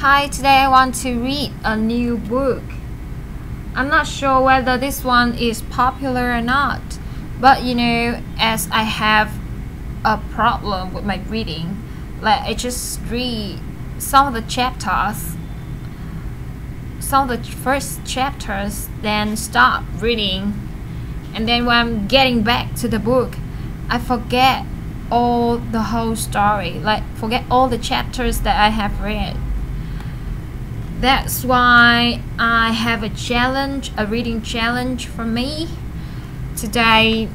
Hi, today I want to read a new book. I'm not sure whether this one is popular or not, but as I have a problem with my reading, like I just read some of the chapters, some of the first chapters, then stop reading, and then when I'm getting back to the book, I forget all the whole story, like forget all the chapters that I have read. That's why I have a challenge, a reading challenge for me. Today,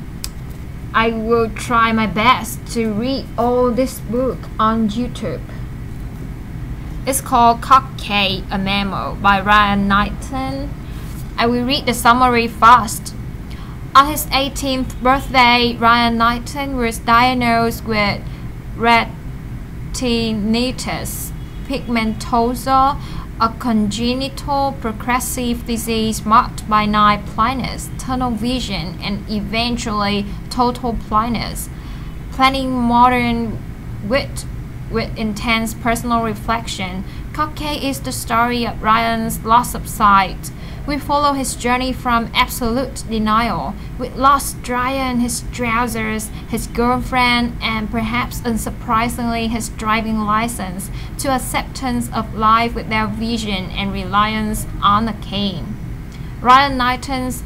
I will try my best to read all this book on YouTube. It's called Cockeyed, a Memo by Knighton. I will read the summary first. On his 18th birthday, Knighton was diagnosed with retinitis pigmentosa, a congenital progressive disease marked by night blindness, tunnel vision, and eventually total blindness. Planning modern wit with intense personal reflection, Cockeyed is the story of Ryan's loss of sight. We follow his journey from absolute denial, with lost Ryan, his trousers, his girlfriend, and perhaps unsurprisingly his driving license, to acceptance of life without vision and reliance on a cane. Knighton's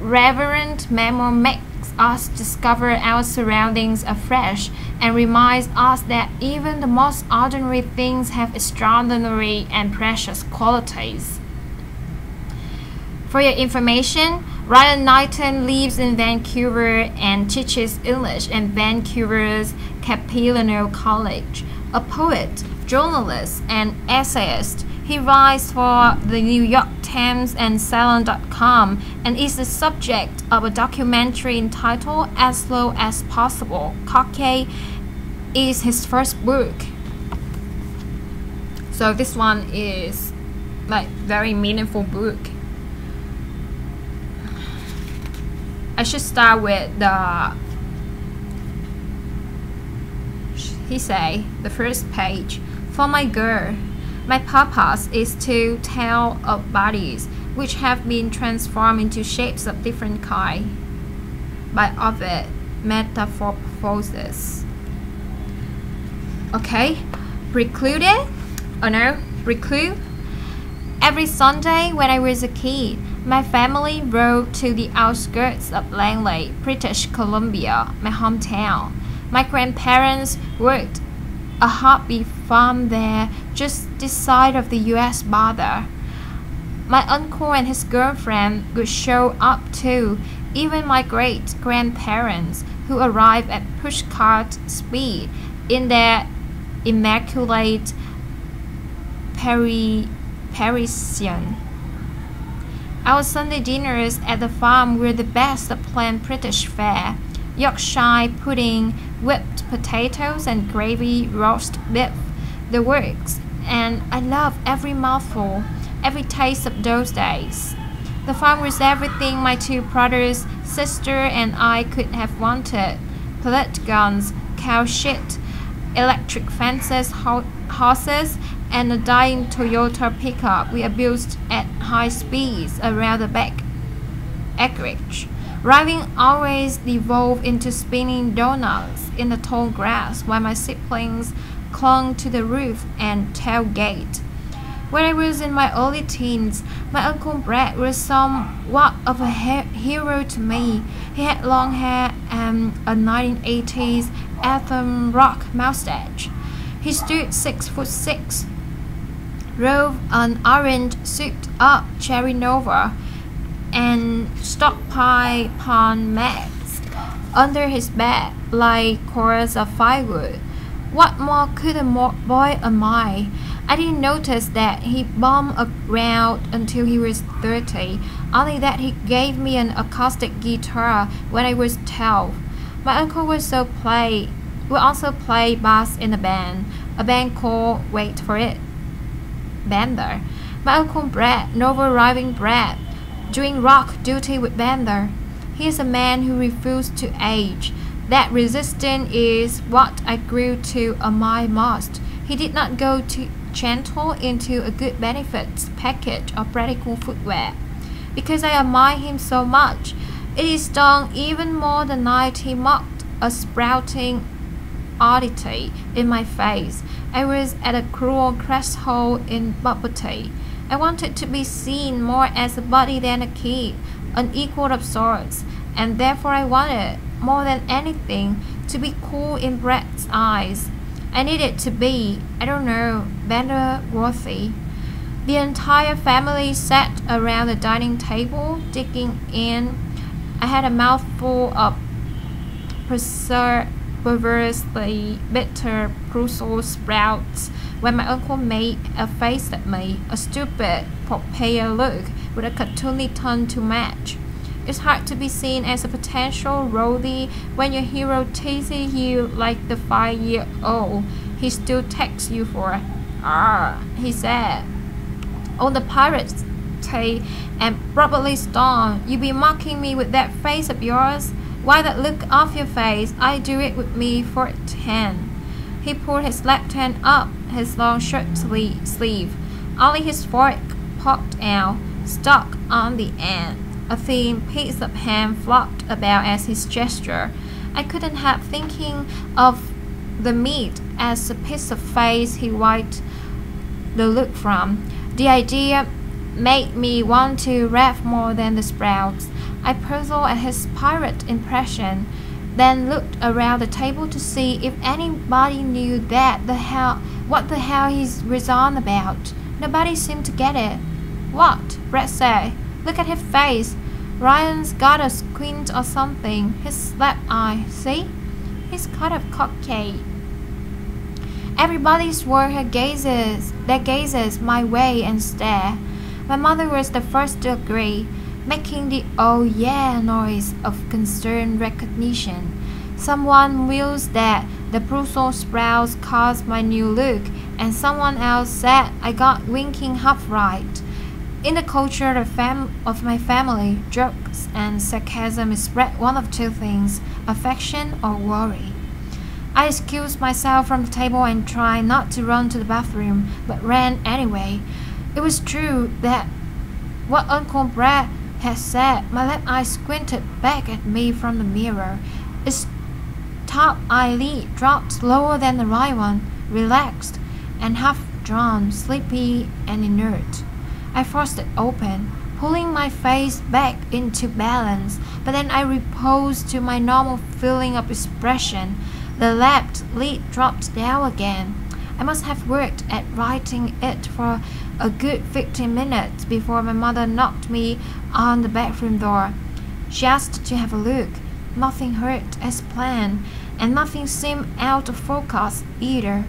irreverent memoir makes us discover our surroundings afresh and reminds us that even the most ordinary things have extraordinary and precious qualities. For your information, Knighton lives in Vancouver and teaches English at Vancouver's Capilano College. A poet, journalist, and essayist, he writes for the New York Times and Salon.com and is the subject of a documentary entitled As Slow as Possible. Cockeyed is his first book. So this one is like very meaningful book. I should start with the first page. For my girl, my purpose is to tell of bodies which have been transformed into shapes of different kind by Ovid metamorphosis. Okay, Prelude. Every Sunday when I was a kid, my family rode to the outskirts of Langley, British Columbia, my hometown. My grandparents worked a hobby farm there, just this side of the US border. My uncle and his girlfriend would show up too, even my great-grandparents, who arrived at pushcart speed in their immaculate Parisian. Our Sunday dinners at the farm were the best of planned British fare. Yorkshire pudding, whipped potatoes and gravy, roast beef, the works, and I loved every mouthful, every taste of those days. The farm was everything my two brothers, sister, and I could have wanted. Pellet guns, cow shit, electric fences, horses, and a dying Toyota pickup we abused at high speeds around the back acreage. Driving always devolved into spinning donuts in the tall grass while my siblings clung to the roof and tailgate. When I was in my early teens, my Uncle Brad was somewhat of a hero to me. He had long hair and a 1980s anthem rock mustache. He stood 6'6", drove an orange souped-up Cherry Nova, and stockpile pawn mags under his bed like cords of firewood. What more could a boy admire? I didn't notice that he bummed around until he was 30, only that he gave me an acoustic guitar when I was 12. My uncle would also play bass in a band called, wait for it, Bender. My Uncle Brad, novel rhyming Brad, doing rock duty with Bender. He is a man who refused to age. That resistance is what I grew to admire most. He did not go too gentle into a good benefits package of practical footwear. Because I admire him so much, it is done even more the night he mocked a sprouting oddity in my face. I was at a cruel threshold in puberty. I wanted to be seen more as a body than a kid, unequal of sorts, and therefore I wanted, more than anything, to be cool in Brett's eyes. I needed to be, I don't know, better worthy. The entire family sat around the dining table, digging in. I had a mouthful of perversely bitter Brussels sprouts when my uncle made a face at me, a stupid, pale look with a cartoony tone to match. It's hard to be seen as a potential roadie when your hero teases you like the 5-year-old he still takes you for. "Ah," he said. "On the pirates' day and probably storm, you be mocking me with that face of yours? Why that look off your face? I do it with me for 10. He pulled his left hand up his long shirt sleeve. Only his fork poked out, stuck on the end. A thin piece of ham flopped about as his gesture. I couldn't help thinking of the meat as a piece of face he wiped the look from. The idea made me want to laugh more than the sprouts. I puzzled at his pirate impression, then looked around the table to see if anybody knew what the hell he was on about. Nobody seemed to get it. "What?" Brett said. "Look at his face. Ryan's got a squint or something. His slap eye, see? He's kind of cockeyed." Everybody swore their gazes my way and stare. My mother was the first to agree, making the "oh yeah" noise of concerned recognition. Someone mused that the Brussels sprouts caused my new look, and someone else said I got winking half right. In the culture of my family, jokes and sarcasm spread one of two things: affection or worry. I excused myself from the table and tried not to run to the bathroom, but ran anyway. It was true that what Uncle Brad had said. My left eye squinted back at me from the mirror. Its top eyelid dropped lower than the right one, relaxed and half-drawn, sleepy and inert. I forced it open, pulling my face back into balance, but then I reposed to my normal feeling of expression. The left lid dropped down again. I must have worked at writing it for a good 15 minutes before my mother knocked me on the bedroom door. She asked to have a look. Nothing hurt as planned, and nothing seemed out of focus either.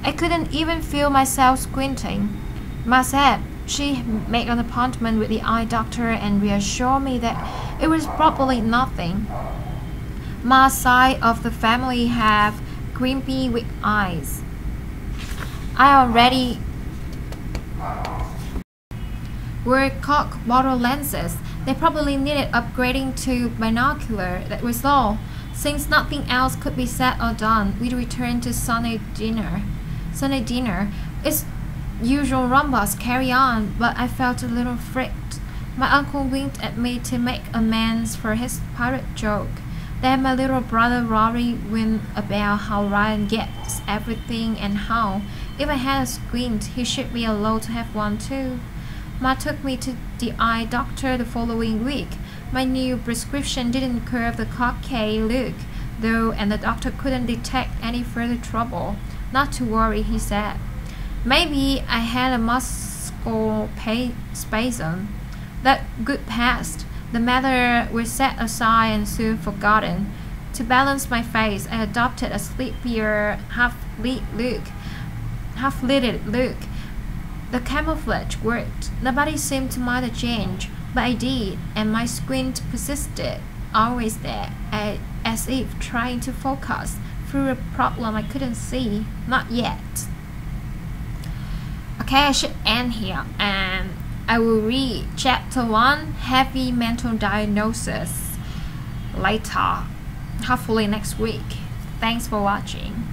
I couldn't even feel myself squinting. Ma said she made an appointment with the eye doctor and reassured me that it was probably nothing. Ma's side of the family have grimpy weak eyes. I already were cork bottle lenses. They probably needed upgrading to binocular, that was all. Since nothing else could be said or done, we returned to Sunday dinner. Its usual rumbles carry on, but I felt a little freaked. My uncle winked at me to make amends for his pirate joke. Then my little brother Rory went about how Ryan gets everything and how, if I had a squint, he should be allowed to have one too. Ma took me to the eye doctor the following week. My new prescription didn't curb the cockeyed look, though, and the doctor couldn't detect any further trouble. Not to worry, he said. Maybe I had a muscle spasm. That good passed. The matter was set aside and soon forgotten. To balance my face, I adopted a sleepier, half-lidded look. The camouflage worked. Nobody seemed to mind the change, but I did, and my squint persisted, always there, as if trying to focus through a problem I couldn't see. Not yet. Okay, I should end here, and I will read Chapter 1, Heavy Mental Diagnosis, later, hopefully next week. Thanks for watching.